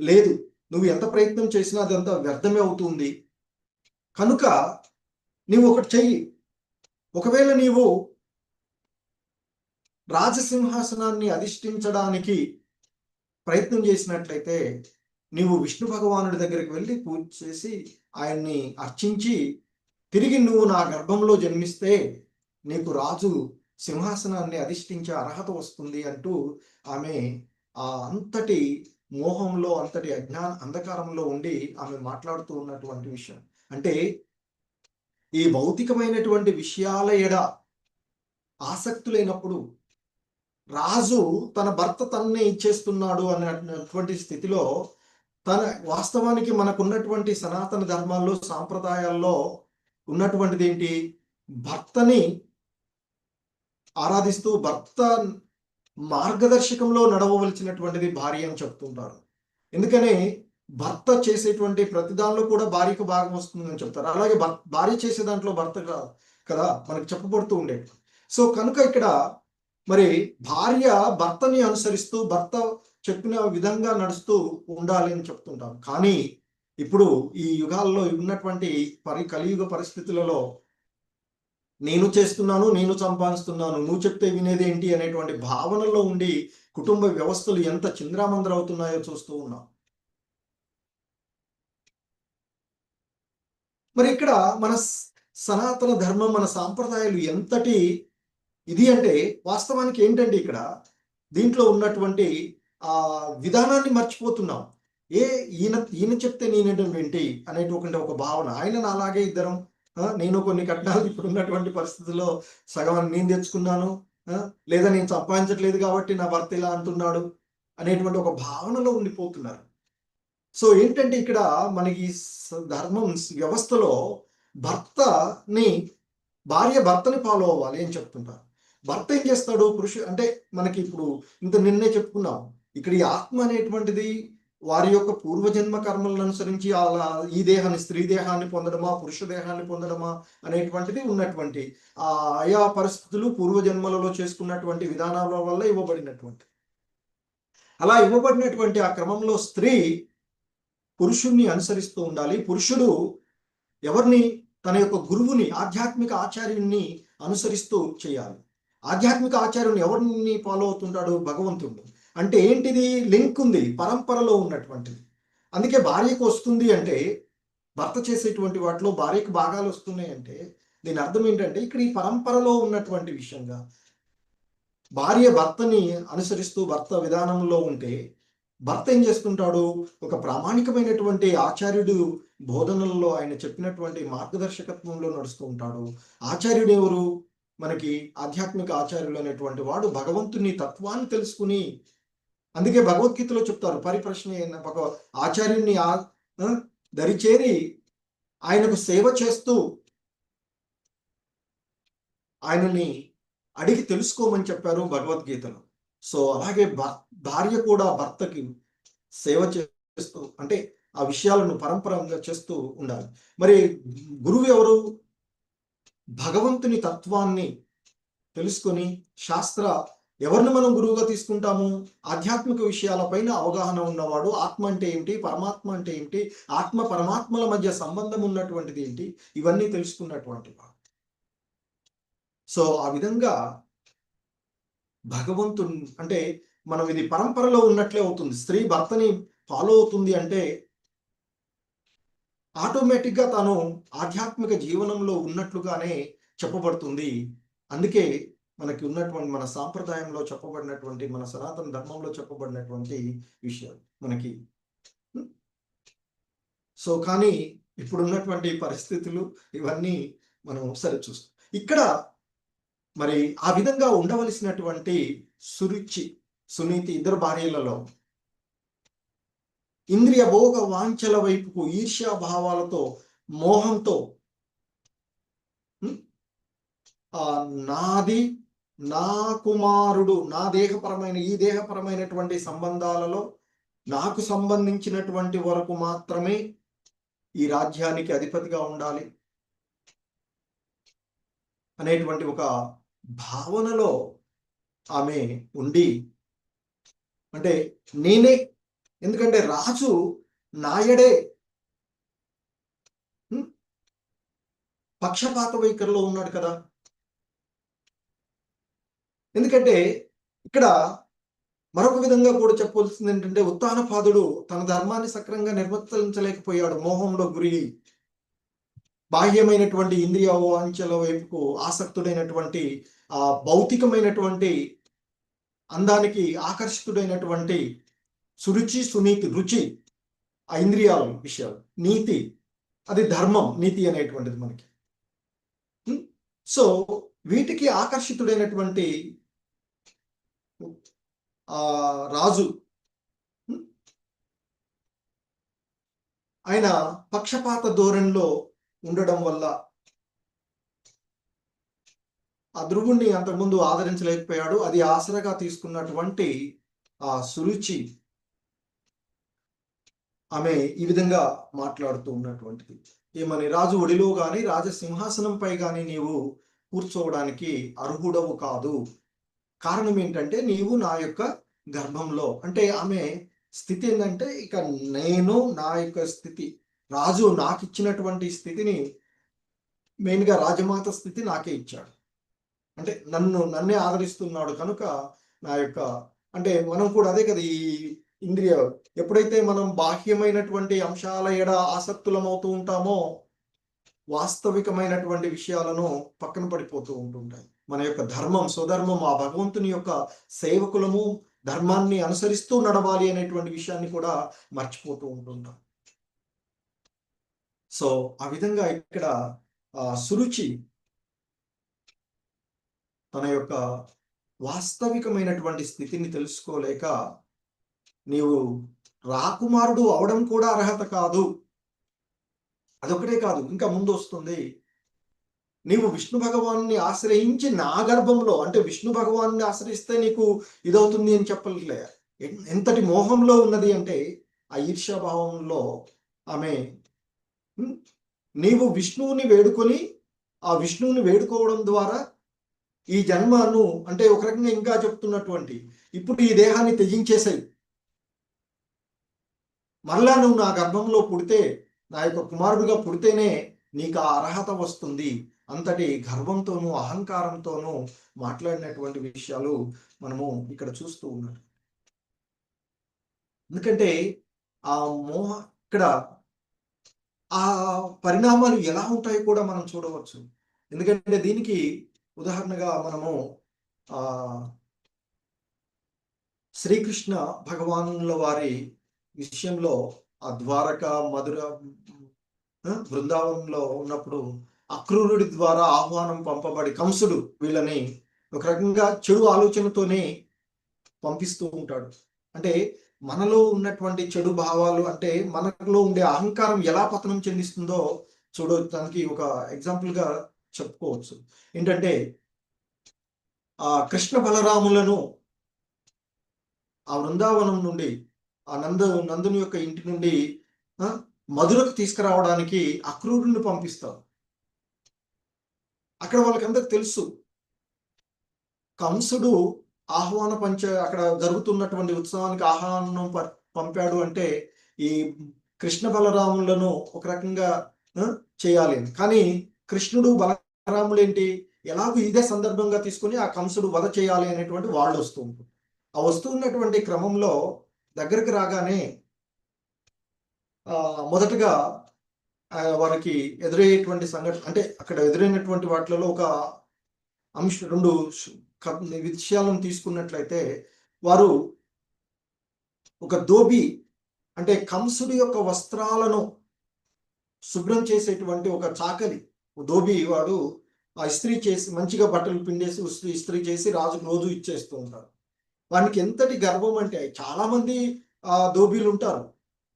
లేదు, నువ్వు ఎంత ప్రయత్నం చేసినా అదంతా వ్యర్థమే అవుతుంది, కనుక నీవు ఒకటి చెయ్యి, ఒకవేళ నీవు రాజసింహాసనాన్ని అధిష్ఠించడానికి ప్రయత్నం చేసినట్లయితే నీవు విష్ణు భగవానుడి దగ్గరికి వెళ్ళి పూజ చేసి ఆయన్ని అర్చించి తిరిగి నువ్వు నా గర్భంలో జన్మిస్తే నీకు రాజు సింహాసనాన్ని అధిష్ఠించే అర్హత వస్తుంది అంటూ ఆమె అంతటి మోహంలో, అంతటి అంధకారంలో ఉండి ఆమె మాట్లాడుతూ ఉన్నటువంటి విషయం. అంటే ఈ భౌతికమైనటువంటి విషయాల ఎడ ఆసక్తులైనప్పుడు రాజు తన భర్త తన్నే ఇచ్చేస్తున్నాడు అన్నటువంటి స్థితిలో వాస్తవానికి మనకున్నటువంటి సనాతన ధర్మాల్లో, సాంప్రదాయాల్లో ఉన్నటువంటిది ఏంటి? భర్తని ఆరాధిస్తూ భర్త మార్గదర్శకంలో నడవవలసినటువంటిది భార్య అని చెప్తుంటారు. ఎందుకని భర్త చేసేటువంటి ప్రతి దానిలో కూడా భార్యకు భాగం వస్తుందని చెప్తారు. అలాగే భార్య చేసే దాంట్లో భర్త కదా మనకు చెప్పబడుతూ ఉండేది. సో కనుక ఇక్కడ మరి భార్య భర్తని అనుసరిస్తూ భర్త చెప్పిన విధంగా నడుస్తూ ఉండాలి అని చెప్తుంటాం. కానీ ఇప్పుడు ఈ యుగాల్లో ఉన్నటువంటి కలియుగ పరిస్థితులలో నేను చేస్తున్నాను, నేను సంపాదిస్తున్నాను, నువ్వు చెప్తే వినేదేంటి అనేటువంటి భావనలో ఉండి కుటుంబ వ్యవస్థలు ఎంత చింద్రామంద్రవుతున్నాయో చూస్తూ ఉన్నాం. మరి ఇక్కడ మన సనాతన ధర్మం, మన సాంప్రదాయాలు ఎంతటి ఇది అంటే వాస్తవానికి ఏంటంటే ఇక్కడ దీంట్లో ఉన్నటువంటి విధానాన్ని మర్చిపోతున్నాం. ఈయన చెప్తే నేనేంటి అనేటువంటి ఒక భావన. ఆయన అలాగే ఇద్దరం, నేను కొన్ని కట్నాలు ఇప్పుడు ఉన్నటువంటి పరిస్థితుల్లో సగం నేను తెచ్చుకున్నాను, లేదా నేను సంపాదించట్లేదు కాబట్టి నా భర్త ఇలా అంటున్నాడు అనేటువంటి ఒక భావనలో ఉండిపోతున్నారు. సో ఏంటంటే ఇక్కడ మనకి ధర్మం వ్యవస్థలో భార్య భర్తని ఫాలో అవ్వాలి అని చెప్తుంటారు. భర్త ఏం చేస్తాడు? అంటే మనకి ఇప్పుడు నిన్నే చెప్పుకున్నాం, ఇక్కడ ఈ ఆత్మ అనేటువంటిది వారి యొక్క పూర్వజన్మ కర్మలను అనుసరించి అలా ఈ దేహాన్ని, స్త్రీ దేహాన్ని పొందడమా, పురుష దేహాన్ని పొందడమా అనేటువంటిది ఉన్నటువంటి ఆయా పరిస్థితులు పూర్వజన్మలలో చేసుకున్నటువంటి విధానాల వల్ల ఇవ్వబడినటువంటి. అలా ఇవ్వబడినటువంటి ఆ క్రమంలో స్త్రీ పురుషుణ్ణి అనుసరిస్తూ ఉండాలి. పురుషుడు ఎవరిని? తన యొక్క గురువుని, ఆధ్యాత్మిక ఆచార్యుని అనుసరిస్తూ చేయాలి. ఆధ్యాత్మిక ఆచార్యుని ఎవరిని ఫాలో అవుతుంటాడు? భగవంతుడు. అంటే ఏంటిది? లింక్ ఉంది, పరంపరలో ఉన్నటువంటిది. అందుకే భార్యకు వస్తుంది అంటే, భర్త చేసేటువంటి వాటిలో భార్యకు భాగాలు వస్తున్నాయి అంటే దీని అర్థం ఏంటంటే ఇక్కడ ఈ పరంపరలో ఉన్నటువంటి విషయంగా భార్య భర్తని అనుసరిస్తూ భర్త విధానంలో ఉంటే భర్త ఏం చేస్తుంటాడు? ఒక ప్రామాణికమైనటువంటి ఆచార్యుడు బోధనల్లో ఆయన చెప్పినటువంటి మార్గదర్శకత్వంలో నడుస్తూ ఉంటాడు. ఆచార్యుడు ఎవరు? మనకి ఆధ్యాత్మిక ఆచార్యులు అనేటువంటి వాడు భగవంతుని తత్వాన్ని తెలుసుకుని, అందుకే భగవద్గీతలో చెప్తారు, పరిప్రశ్న అయిన ఆచార్యుని దరిచేరి ఆయనకు సేవ చేస్తూ ఆయనని అడిగి తెలుసుకోమని చెప్పారు భగవద్గీతలో. సో అలాగే భార్య కూడా భర్తకి సేవ చేస్తూ, అంటే ఆ విషయాలను పరంపరంగా చేస్తూ ఉండాలి. మరి గురువు ఎవరు? భగవంతుని తత్వాన్ని తెలుసుకొని ఎవరిని మనం గురువుగా తీసుకుంటాము? ఆధ్యాత్మిక విషయాలపైన అవగాహన ఉన్నవాడు. ఆత్మ అంటే ఏమిటి, పరమాత్మ అంటే ఏమిటి, ఆత్మ పరమాత్మల మధ్య సంబంధం ఉన్నటువంటిది ఏంటి, ఇవన్నీ తెలుసుకున్నటువంటి వాడు. సో ఆ విధంగా భగవంతుడు అంటే మనం ఇది పరంపరలో ఉన్నట్లే అవుతుంది. స్త్రీ భర్తని ఫాలో అవుతుంది అంటే ఆటోమేటిక్గా తాను ఆధ్యాత్మిక జీవనంలో ఉన్నట్లుగానే చెప్పబడుతుంది. అందుకే మనకి ఉన్నటువంటి మన సాంప్రదాయంలో చెప్పబడినటువంటి, మన సనాతన ధర్మంలో చెప్పబడినటువంటి విషయాలు మనకి. సో కానీ ఇప్పుడున్నటువంటి పరిస్థితులు ఇవన్నీ మనం ఒకసారి చూస్తాం. ఇక్కడ మరి ఆ విధంగా ఉండవలసినటువంటి సునీతి ఇద్దరు భార్యలలో ఇంద్రియ భోగ వాంఛల వైపుకు ఈర్ష్యా భావాలతో, మోహంతో, నాది, నా కుమారుడు, నా దేహపరమైన ఈ దేహపరమైనటువంటి సంబంధాలలో నాకు సంబంధించినటువంటి వరకు మాత్రమే ఈ రాజ్యానికి అధిపతిగా ఉండాలి అనేటువంటి ఒక భావనలో ఆమె ఉండి, అంటే నేనే, ఎందుకంటే రాజు నాయడే పక్షపాత వైఖరిలో ఉన్నాడు కదా. ఎందుకంటే ఇక్కడ మరొక విధంగా కూడా చెప్పవలసింది ఏంటంటే, ఉత్తానపాదుడు తన ధర్మాన్ని సక్రంగా నిర్వర్తించలేకపోయాడు. మోహంలో గురి బాహ్యమైనటువంటి ఇంద్రియ వాంఛల వైపుకు ఆసక్తుడైనటువంటి ఆ భౌతికమైనటువంటి అందానికి ఆకర్షితుడైనటువంటి సురుచి, సునీతి, రుచి, ఆ ఇంద్రియాల విషయాలు, నీతి, అది ధర్మం, నీతి అనేటువంటిది మనకి. సో వీటికి ఆకర్షితుడైనటువంటి రాజు ఆయన పక్షపాత ధోరణిలో ఉండడం వల్ల ఆ ధ్రువుణ్ణి అంతకుముందు ఆదరించలేకపోయాడు. అది ఆసరాగా తీసుకున్నటువంటి ఆ సురుచి ఆమె ఈ విధంగా మాట్లాడుతూ ఉన్నటువంటిది. ఏమని, రాజు ఒడిలో గాని రాజసింహాసనంపై గాని నీవు కూర్చోవడానికి అర్హుడవు కాదు. కారణం ఏంటంటే, నీవు నా యొక్క గర్భంలో. అంటే ఆమె స్థితి ఏంటంటే, ఇక నేను నా యొక్క స్థితి, రాజు నాకు ఇచ్చినటువంటి స్థితిని, మెయిన్గా రాజమాత స్థితి నాకే ఇచ్చాడు. అంటే నన్నే ఆదరిస్తున్నాడు కనుక నా యొక్క, అంటే మనం కూడా అదే కదా, ఈ ఇంద్రియ ఎప్పుడైతే మనం బాహ్యమైనటువంటి అంశాల ఎడ ఆసక్తులమవుతూ ఉంటామో వాస్తవికమైనటువంటి విషయాలను పక్కన పడిపోతూ ఉంటుంటాయి. మన యొక్క ధర్మం, స్వధర్మం, ఆ భగవంతుని యొక్క సేవకులము ధర్మాన్ని అనుసరిస్తూ నడవాలి అనేటువంటి విషయాన్ని కూడా మర్చిపోతూ ఉంటుంటాం. సో ఆ విధంగా ఇక్కడ సురుచి తన యొక్క వాస్తవికమైనటువంటి స్థితిని తెలుసుకోలేక, నీవు రాకుమారుడు అవడం కూడా అర్హత కాదు, అదొకటే కాదు, ఇంకా ముందు వస్తుంది, నీవు విష్ణు భగవాన్ని ఆశ్రయించి నా గర్భంలో, అంటే విష్ణు భగవాన్ని ఆశ్రయిస్తే నీకు ఇదవుతుంది అని చెప్పలే. ఎంతటి మోహంలో ఉన్నది అంటే, ఆ ఈర్ష్యాభావంలో ఆమె నీవు విష్ణువుని వేడుకొని, ఆ విష్ణువుని వేడుకోవడం ద్వారా ఈ జన్మను, అంటే ఒక రకంగా ఇంకా చెప్తున్నటువంటి, ఇప్పుడు ఈ దేహాన్ని త్యజించేసాయి, మరలా నువ్వు నా గర్భంలో పుడితే, నా యొక్క కుమారుడిగా పుడితేనే నీకు ఆ అర్హత వస్తుంది. అంతటి గర్వంతోనూ అహంకారంతోనూ మాట్లాడినటువంటి విషయాలు మనము ఇక్కడ చూస్తూ ఉన్నాం. ఎందుకంటే ఆ మోహ, ఇక్కడ ఆ పరిణామాలు ఎలా ఉంటాయో కూడా మనం చూడవచ్చు. ఎందుకంటే దీనికి ఉదాహరణగా మనము శ్రీకృష్ణ భగవానుల వారి విషయంలో ఆ ద్వారక, మధుర, బృందావనంలో ఉన్నప్పుడు అక్రూరుడి ద్వారా ఆహ్వానం పంపబడి కంసుడు వీళ్ళని ఒక రకంగా చెడు ఆలోచనతోనే పంపిస్తూ ఉంటాడు. అంటే మనలో ఉన్నటువంటి చెడు భావాలు, అంటే మనలో ఉండే అహంకారం ఎలా పతనం చెందిస్తుందో చూడటానికి ఒక ఎగ్జాంపుల్గా చెప్పుకోవచ్చు. ఏంటంటే ఆ కృష్ణ బలరాములను ఆ బృందావనం నుండి, ఆ నందుని యొక్క ఇంటి నుండి మధురకు తీసుకురావడానికి అక్రూరుని పంపిస్తారు. అక్కడ వాళ్ళకందరికి తెలుసు, కంసుడు ఆహ్వాన అక్కడ జరుగుతున్నటువంటి ఉత్సవానికి ఆహ్వానం పంపాడు అంటే ఈ కృష్ణ బలరాములను ఒక రకంగా చేయాలి. కానీ కృష్ణుడు బలరాములు ఏంటి, ఎలాగో ఇదే సందర్భంగా తీసుకుని ఆ కంసుడు వధ చేయాలి అనేటువంటి వాళ్ళు వస్తూ ఉంటారు. ఆ వస్తున్నటువంటి క్రమంలో దగ్గరికి రాగానే మొదటగా వారికి ఎదురయ్యేటువంటి సంఘటన, అంటే అక్కడ ఎదురైనటువంటి వాటిలో ఒక రెండు విషయాలను తీసుకున్నట్లయితే, వారు ఒక దోబి, అంటే కంసుడి యొక్క వస్త్రాలను శుభ్రం చేసేటువంటి ఒక చాకలి దోబి, వాడు ఆ ఇస్త్రీ చేసి మంచిగా బట్టలు పిండేసి ఇస్త్రీ చేసి రాజుకు రోజు ఇచ్చేస్తూ ఉంటారు. వానికి ఎంతటి గర్వం అంటే, చాలా మంది దోబీలు ఉంటారు,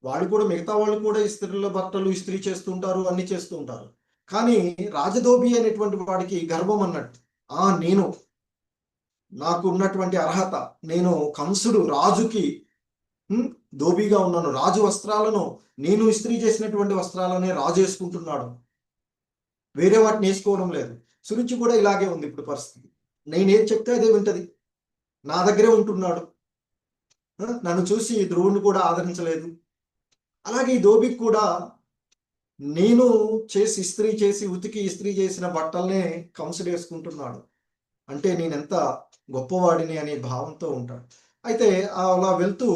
వాళ్ళు కూడా, మిగతా వాళ్ళు కూడా ఇస్త్రీల బట్టలు ఇస్త్రీ చేస్తుంటారు, అన్ని చేస్తూ ఉంటారు. కానీ రాజదోబి అనేటువంటి వాడికి గర్వం అన్నట్టు, నేను, నాకు ఉన్నటువంటి అర్హత, నేను కంసుడు రాజుకి దోబీగా ఉన్నాను, రాజు వస్త్రాలను, నేను ఇస్త్రీ చేసినటువంటి వస్త్రాలనే రాజు వేసుకుంటున్నాడు, వేరే వాటిని వేసుకోవడం లేదు. సురుచి కూడా ఇలాగే ఉంది ఇప్పుడు పరిస్థితి. నేనేం చెప్తే అదే వింటది, నా దగ్గరే ఉంటున్నాడు, నన్ను చూసి ధ్రువుని కూడా ఆదరించలేదు. అలాగే ఈ దోబికి కూడా నేను చేసి ఇస్త్రీ చేసి ఉతికి ఇస్త్రీ చేసిన బట్టల్నే కంసుడు వేసుకుంటున్నాడు, అంటే నేనెంత గొప్పవాడిని అనే భావంతో ఉంటాడు. అయితే అలా వెళ్తూ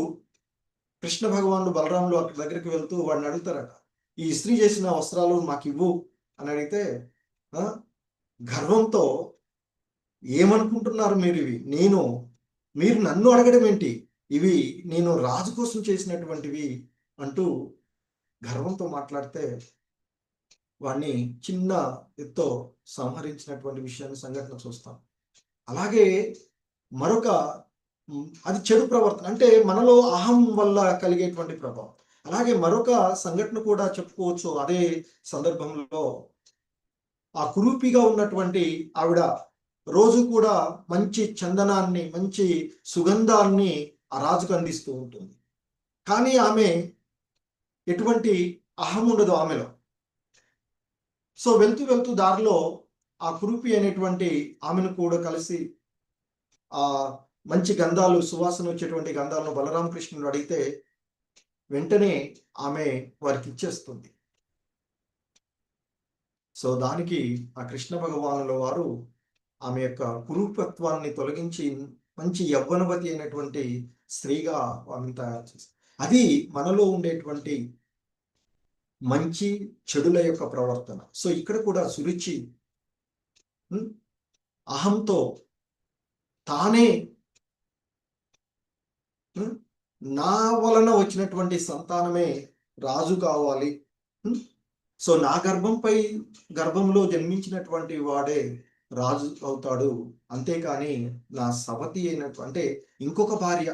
కృష్ణ భగవానుడు బలరాములు అక్కడి దగ్గరికి వెళ్తూ వాడిని అడుగుతారట, ఈ ఇస్త్రీ చేసిన వస్త్రాలు మాకు ఇవ్వు అని అడిగితే, గర్వంతో ఏమనుకుంటున్నారు మీరు, ఇవి మీరు నన్ను అడగడం ఏంటి, ఇవి నేను రాజు కోసం చేసినటువంటివి అంటూ గర్వంతో మాట్లాడితే వాడిని చిన్న ఎత్తో సంహరించినటువంటి విషయాన్ని సంఘటన చూస్తాం. అలాగే మరొక అది చెడు ప్రవర్తన, అంటే మనలో అహం వల్ల కలిగేటువంటి ప్రభావం. అలాగే మరొక సంఘటన కూడా చెప్పుకోవచ్చు. అదే సందర్భంలో ఆ కురూపిగా ఉన్నటువంటి ఆవిడ రోజు కూడా మంచి చందనాన్ని, మంచి సుగంధాన్ని ఆ రాజుకు అందిస్తూ ఉంటుంది. కానీ ఆమె ఎటువంటి అహం ఉండదు ఆమెలో. సో వెళ్తూ వెళ్తూ దారిలో ఆ కురూపి అనేటువంటి ఆమెను కూడా కలిసి ఆ మంచి గంధాలు, సువాసన వచ్చేటువంటి గంధాలను బలరామకృష్ణుడు అడిగితే వెంటనే ఆమె వారికి ఇచ్చేస్తుంది. సో దానికి ఆ కృష్ణ భగవానుల వారు ఆమె యొక్క కురూపత్వాన్ని తొలగించి మంచి యవ్వనవతి అయినటువంటి స్త్రీగా ఆమెను తయారు చేస్తారు. అది మనలో ఉండేటువంటి మంచి చెడుల యొక్క ప్రవర్తన. సో ఇక్కడ కూడా సురుచి అహంతో తానే నా వలన వచ్చినటువంటి సంతానమే రాజు కావాలి, సో నా గర్భంలో జన్మించినటువంటి వాడే రాజు అవుతాడు, అంతేకాని నా సవతి అయినటువంటి, అంటే ఇంకొక భార్య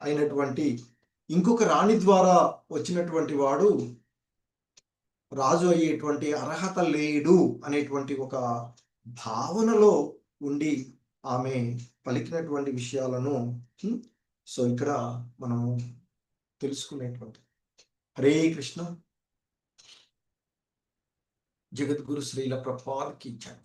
అయినటువంటి ఇంకొక రాణి ద్వారా వచ్చినటువంటి వాడు రాజు అయ్యేటువంటి అర్హత లేడు అనేటువంటి ఒక భావనలో ఉండి ఆమె పలికినటువంటి విషయాలను సో ఇక్కడ మనము తెలుసుకునేటువంటి. హరే కృష్ణ. జగద్గురు శ్రీల ప్రభుపాద్ కీ జై.